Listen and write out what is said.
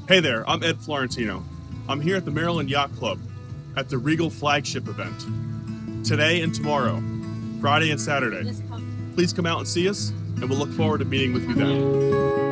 Hey there, I'm Ed Florentino. I'm here at the Maryland Yacht Club at the Regal Flagship event. Today and tomorrow, Friday and Saturday. Please come out and see us, and we'll look forward to meeting with you then.